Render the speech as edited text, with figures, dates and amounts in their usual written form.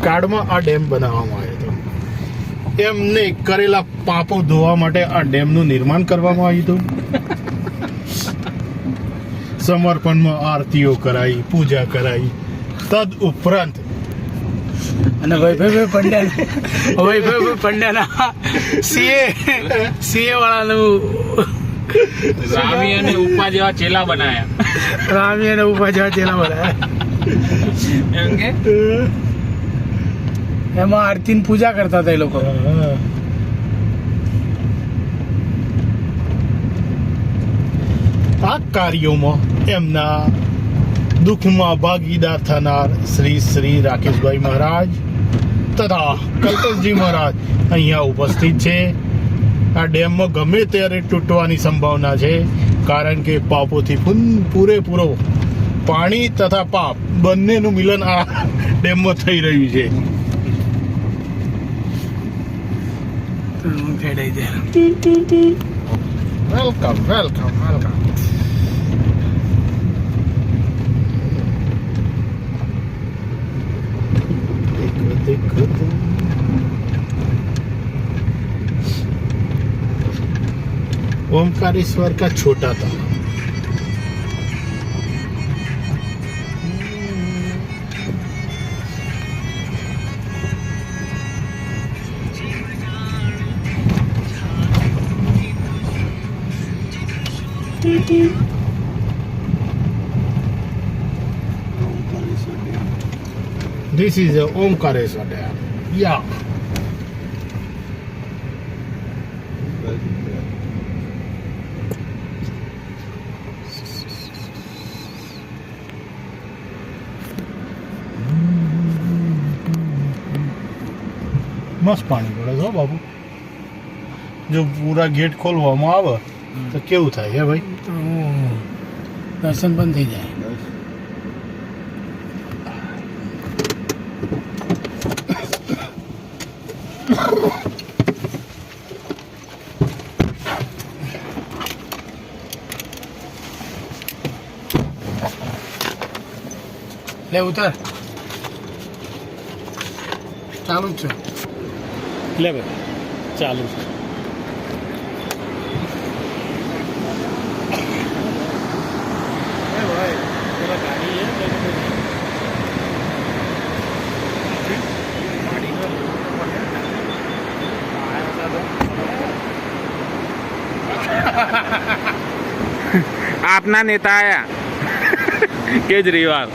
કાળમાં આ ડેમ બનાવવામાં આવ્યો હતો. એમને કરેલા પાપો ધોવા માટે આ ડેમનું નિર્માણ કરવામાં આવ્યું હતું. સમર્પણમાં આરતીઓ કરાઈ, પૂજા કરાઈ. તદ ઉપરાંત અને વૈભવભાઈ પંડ્યાના સીએ વાળાનું રામી અને ઉપા જેવા ચેલા બનાયા. એમ કે એમાં આરતી પૂજા કરતા હતા એ લોકો. આ કાર્યોમાં એમના દુઃખમાં ભાગીદાર થનાર શ્રી શ્રી રાકેશભાઈ મહારાજ તથા કલ્પેશજી મહારાજ અહીંયા ઉપસ્થિત છે. આ ડેમમાં ગમે ત્યારે તૂટવાની સંભાવના છે, કારણ કે પાપોથી પૂરેપૂરો પાણી તથા પાપ બંનેનું મિલન આ ડેમમાં થઈ રહ્યું છે. Welcome welcome welcome. ओमकारेश्वर का छोटा था. This is a Omkareshwar Dam. Yeah. મસ્ત પાણી પડે છે બાબુ. જો પૂરા ગેટ ખોલવામાં આવે તો કેવું થાય હે ભાઈ? દર્શન પણ થઈ જાય. લે ઉતર. ચાલુ જ છે. લે ભાઈ ચાલુ છે. આપના નેતા આયા કેજરીવાલ.